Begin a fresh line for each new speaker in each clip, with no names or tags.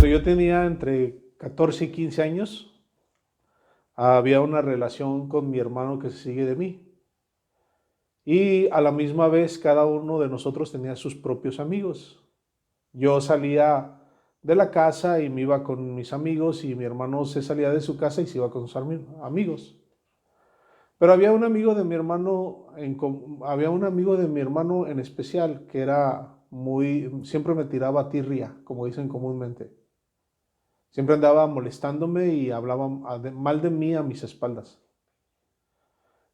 Cuando yo tenía entre 14 y 15 años, había una relación con mi hermano que se sigue de mí. Y a la misma vez cada uno de nosotros tenía sus propios amigos. Yo salía de la casa y me iba con mis amigos y mi hermano se salía de su casa y se iba con sus amigos. Pero había un amigo de mi hermano, había un amigo de mi hermano en especial que era siempre me tiraba tirria, como dicen comúnmente. Siempre andaba molestándome y hablaba mal de mí a mis espaldas.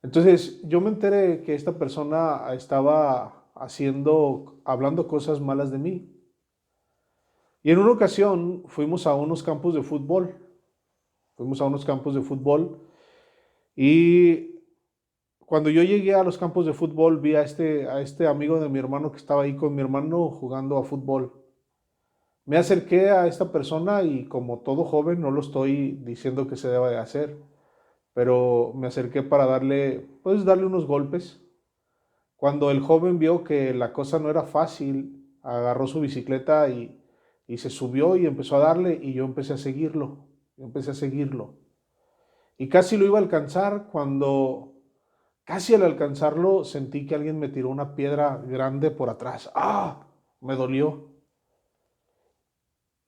Entonces yo me enteré que esta persona estaba hablando cosas malas de mí. Y en una ocasión fuimos a unos campos de fútbol. Fuimos a unos campos de fútbol y cuando yo llegué a los campos de fútbol vi a este amigo de mi hermano que estaba ahí con mi hermano jugando a fútbol. Me acerqué a esta persona y como todo joven, no lo estoy diciendo que se deba de hacer, pero me acerqué para darle unos golpes. Cuando el joven vio que la cosa no era fácil, agarró su bicicleta y se subió y empezó a darle y yo empecé a seguirlo. Yo empecé a seguirlo. Y casi lo iba a alcanzar cuando, casi al alcanzarlo, sentí que alguien me tiró una piedra grande por atrás. ¡Ah! Me dolió.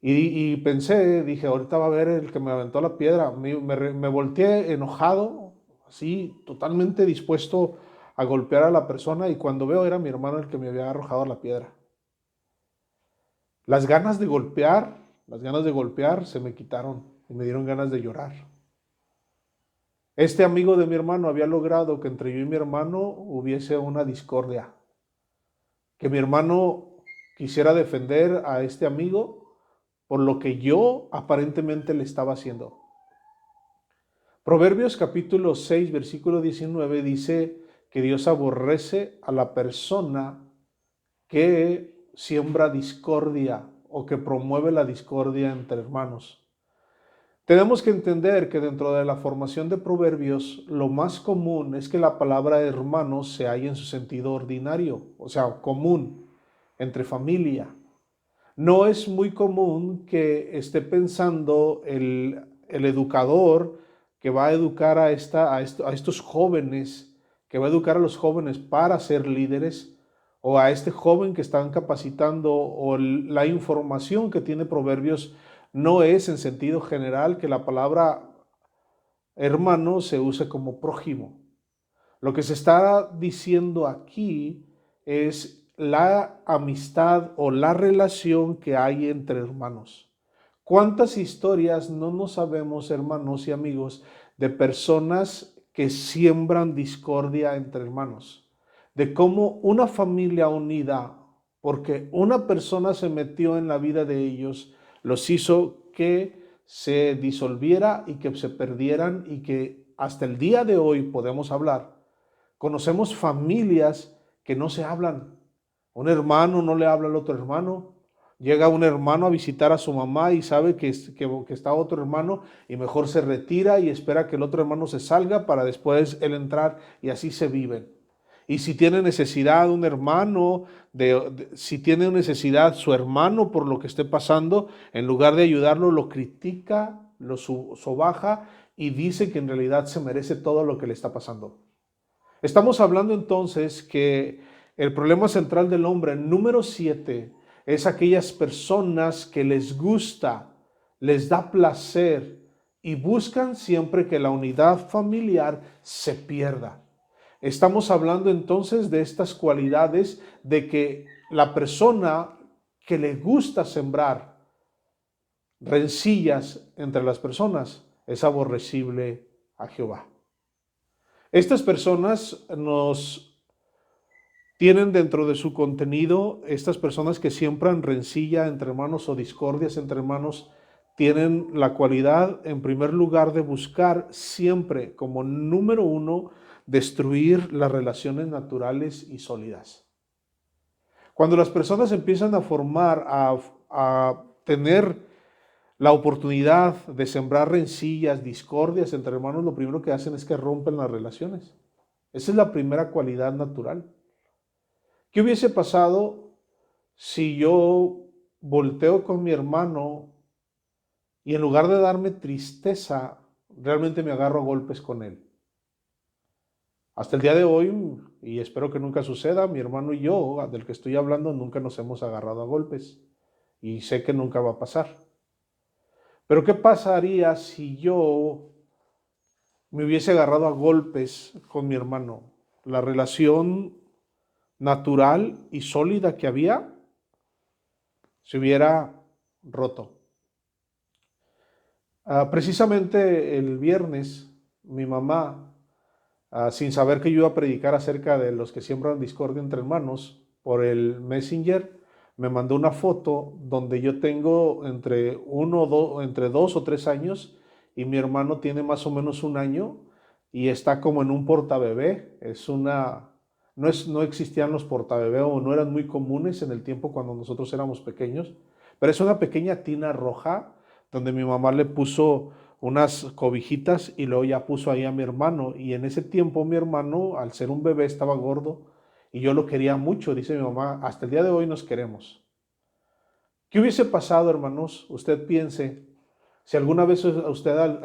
Y pensé, dije, ahorita va a ver el que me aventó la piedra. Me volteé enojado, así, totalmente dispuesto a golpear a la persona y cuando veo era mi hermano el que me había arrojado la piedra. Las ganas de golpear, las ganas de golpear se me quitaron y me dieron ganas de llorar. Este amigo de mi hermano había logrado que entre yo y mi hermano hubiese una discordia, que mi hermano quisiera defender a este amigo por lo que yo aparentemente le estaba haciendo. Proverbios capítulo 6, versículo 19 dice que Dios aborrece a la persona que siembra discordia o que promueve la discordia entre hermanos. Tenemos que entender que dentro de la formación de proverbios, lo más común es que la palabra hermano se halla en su sentido ordinario, o sea, común, entre familia. No es muy común que esté pensando el educador que va a educar a estos jóvenes, que va a educar a los jóvenes para ser líderes, o a este joven que están capacitando, o la información que tiene Proverbios no es en sentido general que la palabra hermano se use como prójimo. Lo que se está diciendo aquí es la amistad o la relación que hay entre hermanos. ¿Cuántas historias no nos sabemos, hermanos y amigos, de personas que siembran discordia entre hermanos? De cómo una familia unida, porque una persona se metió en la vida de ellos, los hizo que se disolviera y que se perdieran y que hasta el día de hoy podemos hablar. Conocemos familias que no se hablan. Un hermano no le habla al otro hermano. Llega un hermano a visitar a su mamá y sabe que está otro hermano y mejor se retira y espera que el otro hermano se salga para después él entrar y así se viven. Y si tiene necesidad un hermano, si tiene necesidad su hermano por lo que esté pasando, en lugar de ayudarlo, lo critica, lo sobaja y dice que en realidad se merece todo lo que le está pasando. Estamos hablando entonces que el problema central del hombre, número 7, es aquellas personas que les gusta, les da placer y buscan siempre que la unidad familiar se pierda. Estamos hablando entonces de estas cualidades de que la persona que le gusta sembrar rencillas entre las personas es aborrecible a Jehová. Estas personas nos tienen dentro de su contenido, estas personas que siembran rencilla entre hermanos o discordias entre hermanos, tienen la cualidad, en primer lugar, de buscar siempre, como número uno, destruir las relaciones naturales y sólidas. Cuando las personas empiezan a formar, a tener la oportunidad de sembrar rencillas, discordias entre hermanos, lo primero que hacen es que rompen las relaciones. Esa es la primera cualidad natural. ¿Qué hubiese pasado si yo volteo con mi hermano y en lugar de darme tristeza, realmente me agarro a golpes con él. Hasta el día de hoy, y espero que nunca suceda, mi hermano y yo, del que estoy hablando, nunca nos hemos agarrado a golpes. Y sé que nunca va a pasar. Pero ¿qué pasaría si yo me hubiese agarrado a golpes con mi hermano? La relación natural y sólida que había se hubiera roto. Precisamente el viernes, mi mamá, sin saber que yo iba a predicar acerca de los que siembran discordia entre hermanos, por el Messenger, me mandó una foto donde yo tengo entre 2 o 3 años y mi hermano tiene más o menos 1 año y está como en un portabebé. No existían los portabebé o no eran muy comunes en el tiempo cuando nosotros éramos pequeños, pero es una pequeña tina roja donde mi mamá le puso unas cobijitas y luego ya puso ahí a mi hermano. Y en ese tiempo mi hermano, al ser un bebé, estaba gordo y yo lo quería mucho, dice mi mamá, hasta el día de hoy nos queremos. ¿Qué hubiese pasado, hermanos? Usted piense, si alguna vez usted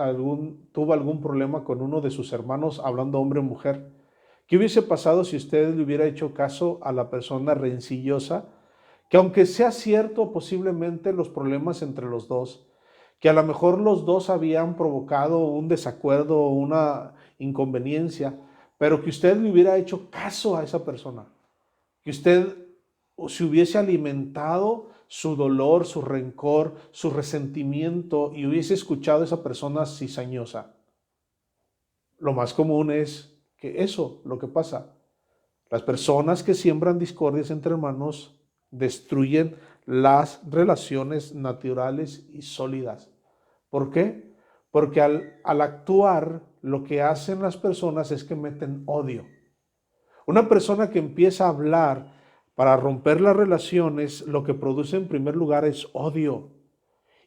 tuvo algún problema con uno de sus hermanos, hablando hombre o mujer, ¿qué hubiese pasado si usted le hubiera hecho caso a la persona rencillosa? Que aunque sea cierto posiblemente los problemas entre los dos, que a lo mejor los dos habían provocado un desacuerdo o una inconveniencia, pero que usted le hubiera hecho caso a esa persona, que usted se hubiese alimentado su dolor, su rencor, su resentimiento y hubiese escuchado a esa persona cizañosa. Lo más común es que eso, lo que pasa. Las personas que siembran discordias entre hermanos destruyen las relaciones naturales y sólidas. ¿Por qué? Porque al actuar, lo que hacen las personas es que meten odio. Una persona que empieza a hablar para romper las relaciones, lo que produce en primer lugar es odio.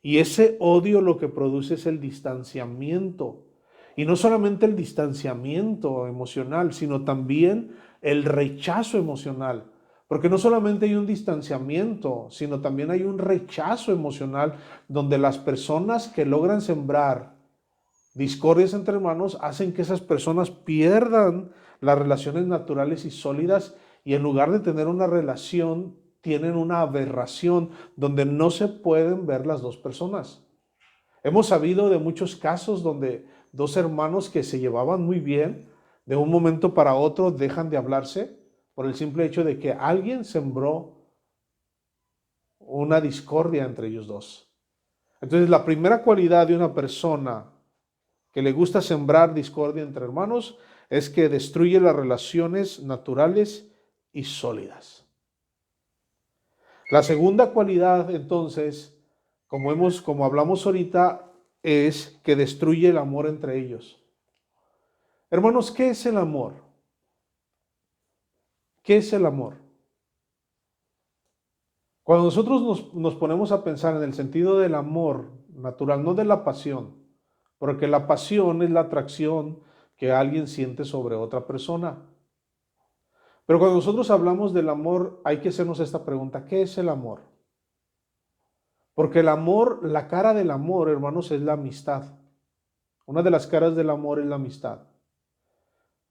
Y ese odio lo que produce es el distanciamiento. Y no solamente el distanciamiento emocional, sino también el rechazo emocional. Porque no solamente hay un distanciamiento, sino también hay un rechazo emocional donde las personas que logran sembrar discordias entre hermanos hacen que esas personas pierdan las relaciones naturales y sólidas y en lugar de tener una relación, tienen una aberración donde no se pueden ver las dos personas. Hemos sabido de muchos casos donde dos hermanos que se llevaban muy bien, de un momento para otro dejan de hablarse por el simple hecho de que alguien sembró una discordia entre ellos dos. Entonces, la primera cualidad de una persona que le gusta sembrar discordia entre hermanos es que destruye las relaciones naturales y sólidas. La segunda cualidad, entonces, como hablamos ahorita, es que destruye el amor entre ellos. Hermanos, ¿qué es el amor? ¿Qué es el amor? Cuando nosotros nos ponemos a pensar en el sentido del amor natural, no de la pasión, porque la pasión es la atracción que alguien siente sobre otra persona. Pero cuando nosotros hablamos del amor, hay que hacernos esta pregunta: ¿qué es el amor? Porque el amor, la cara del amor, hermanos, es la amistad. Una de las caras del amor es la amistad.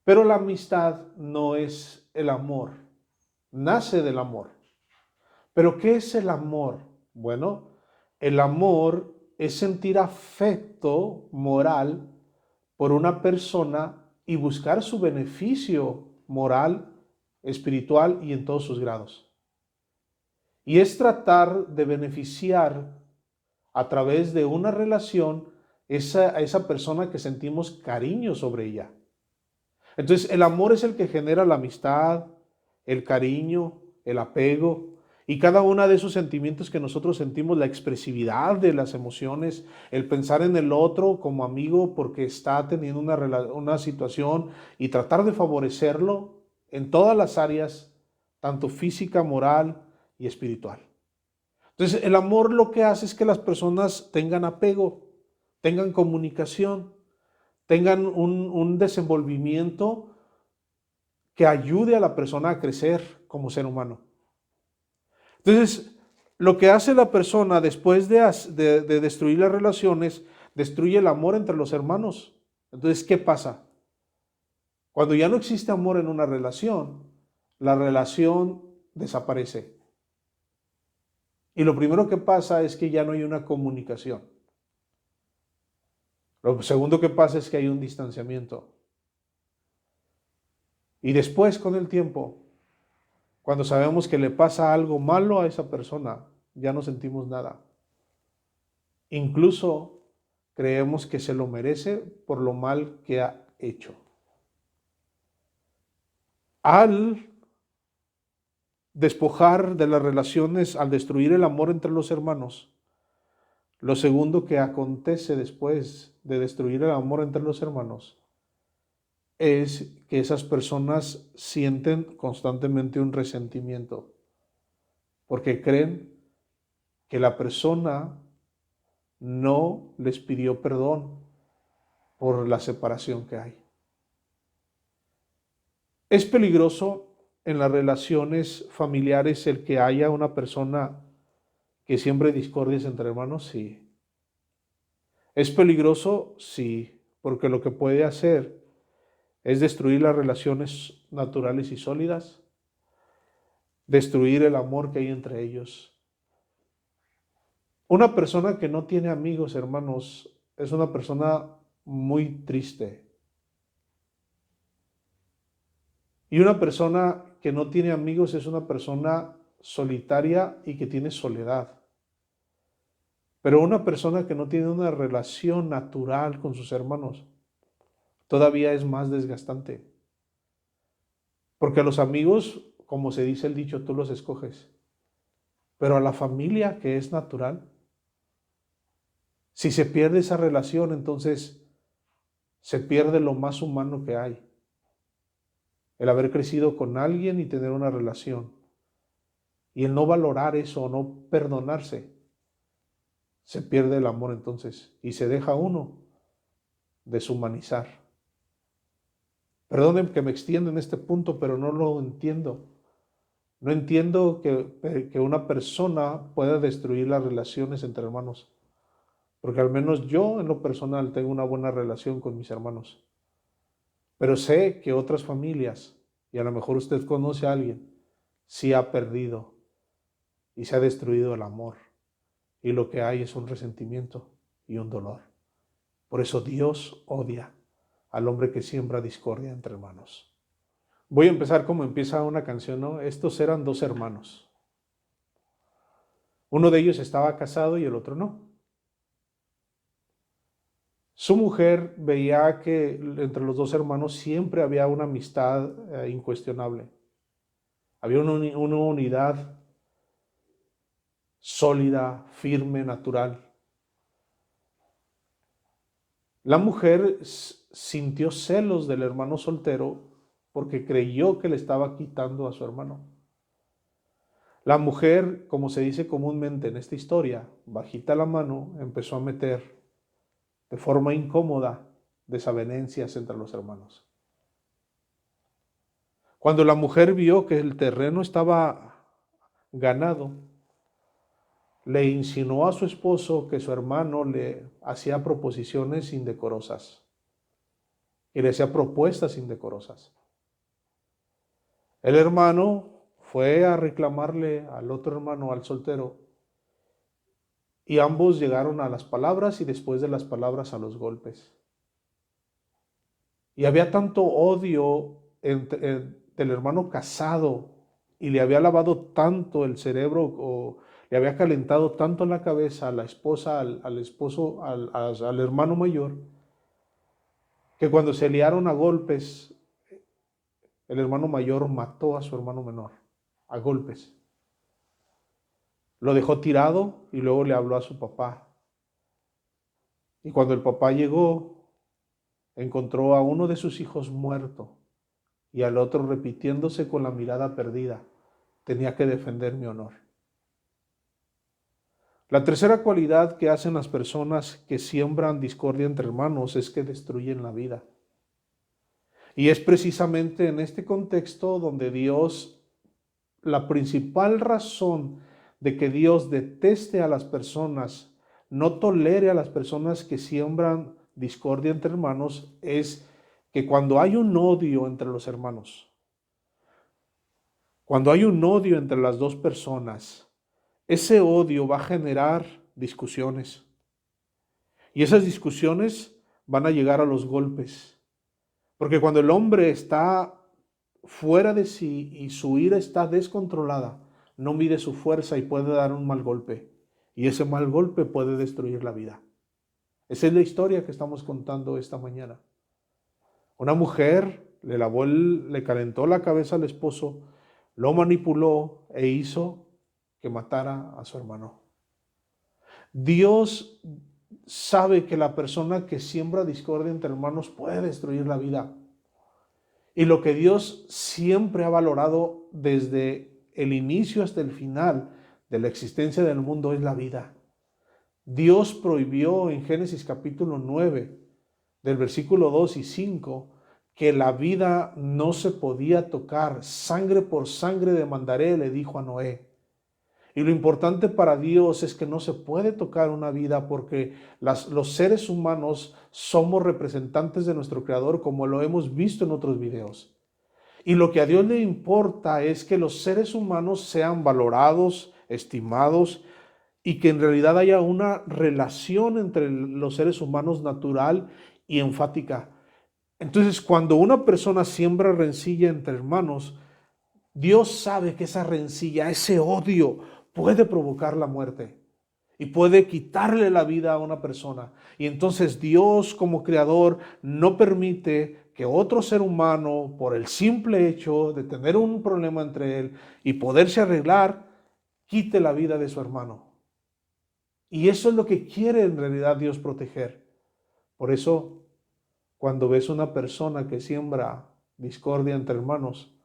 Pero la amistad no es el amor, nace del amor. ¿Pero qué es el amor? Bueno, el amor es sentir afecto moral por una persona y buscar su beneficio moral, espiritual y en todos sus grados. Y es tratar de beneficiar a través de una relación a esa persona que sentimos cariño sobre ella. Entonces, el amor es el que genera la amistad, el cariño, el apego y cada uno de esos sentimientos que nosotros sentimos, la expresividad de las emociones, el pensar en el otro como amigo porque está teniendo una situación y tratar de favorecerlo en todas las áreas, tanto física, moral y espiritual. Entonces, el amor lo que hace es que las personas tengan apego, tengan comunicación, tengan un desenvolvimiento que ayude a la persona a crecer como ser humano. Entonces, Lo que hace la persona después de destruir las relaciones, destruye el amor entre los hermanos. Entonces, ¿qué pasa? Cuando ya no existe amor en una relación, la relación desaparece. Y lo primero que pasa es que ya no hay una comunicación. Lo segundo que pasa es que hay un distanciamiento. Y después, con el tiempo, cuando sabemos que le pasa algo malo a esa persona, ya no sentimos nada. Incluso creemos que se lo merece por lo mal que ha hecho. Al despojar de las relaciones, al destruir el amor entre los hermanos, lo segundo que acontece después de destruir el amor entre los hermanos es que esas personas sienten constantemente un resentimiento, porque creen que la persona no les pidió perdón por la separación que hay. Es peligroso en las relaciones familiares el que haya una persona que siembre discordias entre hermanos, sí. Es peligroso, sí, porque lo que puede hacer es destruir las relaciones naturales y sólidas, destruir el amor que hay entre ellos. Una persona que no tiene amigos, hermanos, es una persona muy triste. Y una persona que no tiene amigos es una persona solitaria y que tiene soledad. Pero una persona que no tiene una relación natural con sus hermanos todavía es más desgastante. Porque a los amigos, como se dice el dicho, tú los escoges. Pero a la familia que es natural, si se pierde esa relación, entonces se pierde lo más humano que hay. El haber crecido con alguien y tener una relación. Y el no valorar eso o no perdonarse, se pierde el amor entonces y se deja uno deshumanizar. Perdonen que me extienda en este punto, pero no lo entiendo. No entiendo que una persona pueda destruir las relaciones entre hermanos. Porque al menos yo en lo personal tengo una buena relación con mis hermanos. Pero sé que otras familias, y a lo mejor usted conoce a alguien, sí ha perdido y se ha destruido el amor. Y lo que hay es un resentimiento y un dolor. Por eso Dios odia al hombre que siembra discordia entre hermanos. Voy a empezar como empieza una canción, ¿no? Estos eran dos hermanos. Uno de ellos estaba casado y el otro no. Su mujer veía que entre los dos hermanos siempre había una amistad incuestionable. Había una unidad sólida, firme, natural. La mujer sintió celos del hermano soltero porque creyó que le estaba quitando a su hermano. La mujer, como se dice comúnmente en esta historia, bajita la mano, empezó a meter de forma incómoda desavenencias entre los hermanos. Cuando la mujer vio que el terreno estaba ganado, le insinuó a su esposo que su hermano le hacía proposiciones indecorosas y le hacía propuestas indecorosas. El hermano fue a reclamarle al otro hermano, al soltero, y ambos llegaron a las palabras y después de las palabras a los golpes. Y había tanto odio del hermano casado y le había lavado tanto el cerebro o le había calentado tanto la cabeza a la esposa, al esposo, al hermano mayor, que cuando se liaron a golpes, el hermano mayor mató a su hermano menor, a golpes. Lo dejó tirado y luego le habló a su papá. Y cuando el papá llegó, encontró a uno de sus hijos muerto y al otro repitiéndose con la mirada perdida: tenía que defender mi honor. La tercera cualidad que hacen las personas que siembran discordia entre hermanos es que destruyen la vida. Y es precisamente en este contexto donde Dios, la principal razón de que Dios deteste a las personas, no tolere a las personas que siembran discordia entre hermanos, es que cuando hay un odio entre los hermanos, cuando hay un odio entre las dos personas, ese odio va a generar discusiones. Y esas discusiones van a llegar a los golpes. Porque cuando el hombre está fuera de sí y su ira está descontrolada, no mide su fuerza y puede dar un mal golpe. Y ese mal golpe puede destruir la vida. Esa es la historia que estamos contando esta mañana. Una mujer le calentó la cabeza al esposo, lo manipuló e hizo que matara a su hermano. Dios sabe que la persona que siembra discordia entre hermanos puede destruir la vida. Y lo que Dios siempre ha valorado desde el inicio hasta el final de la existencia del mundo es la vida. Dios prohibió en Génesis capítulo 9, del versículo 2 y 5, que la vida no se podía tocar. Sangre por sangre demandaré, le dijo a Noé. Y lo importante para Dios es que no se puede tocar una vida porque los seres humanos somos representantes de nuestro Creador, como lo hemos visto en otros videos. Y lo que a Dios le importa es que los seres humanos sean valorados, estimados, y que en realidad haya una relación entre los seres humanos natural y enfática. Entonces, cuando una persona siembra rencilla entre hermanos, Dios sabe que esa rencilla, ese odio, puede provocar la muerte y puede quitarle la vida a una persona. Y entonces Dios, como creador, no permite que otro ser humano, por el simple hecho de tener un problema entre él y poderse arreglar, quite la vida de su hermano. Y eso es lo que quiere en realidad Dios proteger. Por eso, cuando ves una persona que siembra discordia entre hermanos,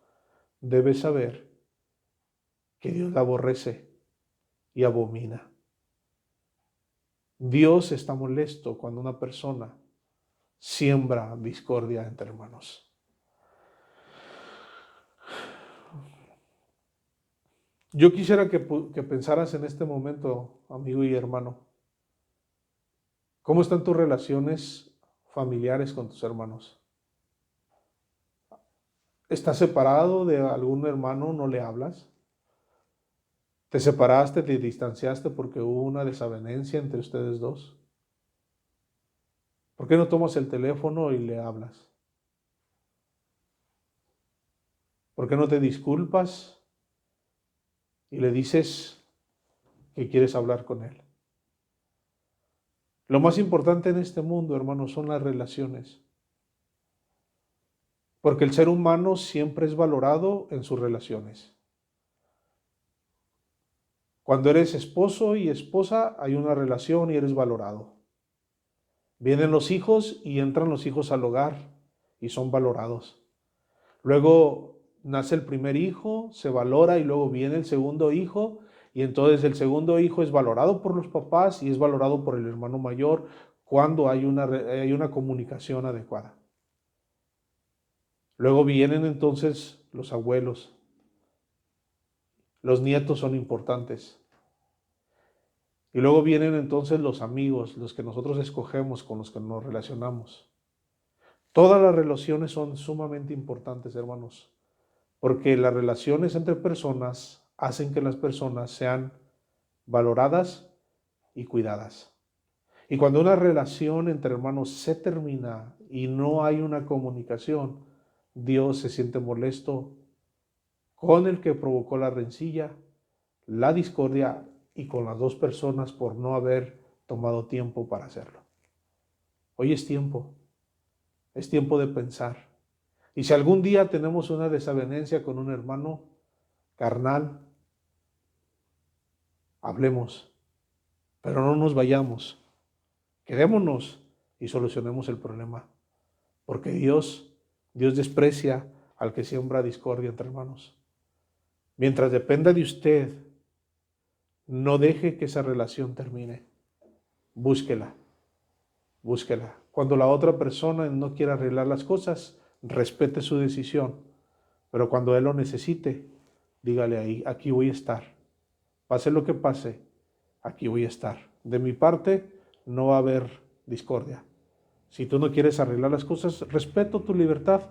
debes saber que Dios la aborrece y abomina. Dios está molesto cuando una persona siembra discordia entre hermanos. Yo quisiera que pensaras en este momento, amigo y hermano, ¿cómo están tus relaciones familiares con tus hermanos? ¿Estás separado de algún hermano? ¿No le hablas? ¿Te separaste, te distanciaste porque hubo una desavenencia entre ustedes dos? ¿Por qué no tomas el teléfono y le hablas? ¿Por qué no te disculpas y le dices que quieres hablar con él? Lo más importante en este mundo, hermanos, son las relaciones. Porque el ser humano siempre es valorado en sus relaciones. Cuando eres esposo y esposa, hay una relación y eres valorado. Vienen los hijos y entran los hijos al hogar y son valorados. Luego nace el primer hijo, se valora y luego viene el segundo hijo y entonces el segundo hijo es valorado por los papás y es valorado por el hermano mayor cuando hay una comunicación adecuada. Luego vienen entonces los abuelos. Los nietos son importantes. Y luego vienen entonces los amigos, los que nosotros escogemos, con los que nos relacionamos. Todas las relaciones son sumamente importantes, hermanos, porque las relaciones entre personas hacen que las personas sean valoradas y cuidadas. Y cuando una relación entre hermanos se termina y no hay una comunicación, Dios se siente molesto con el que provocó la rencilla, la discordia y con las dos personas por no haber tomado tiempo para hacerlo. Hoy es tiempo de pensar. Y si algún día tenemos una desavenencia con un hermano carnal, hablemos, pero no nos vayamos. Quedémonos y solucionemos el problema. Porque Dios desprecia al que siembra discordia entre hermanos. Mientras dependa de usted, no deje que esa relación termine. Búsquela. Cuando la otra persona no quiera arreglar las cosas, respete su decisión. Pero cuando él lo necesite, dígale ahí, aquí voy a estar. Pase lo que pase, aquí voy a estar. De mi parte, no va a haber discordia. Si tú no quieres arreglar las cosas, respeto tu libertad,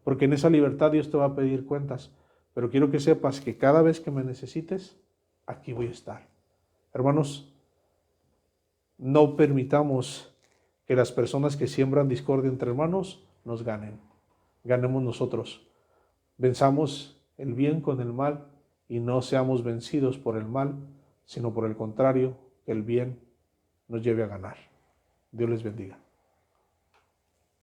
porque en esa libertad Dios te va a pedir cuentas. Pero quiero que sepas que cada vez que me necesites, aquí voy a estar. Hermanos, no permitamos que las personas que siembran discordia entre hermanos nos ganen. Ganemos nosotros. Venzamos el bien con el mal y no seamos vencidos por el mal, sino por el contrario, que el bien nos lleve a ganar. Dios les bendiga.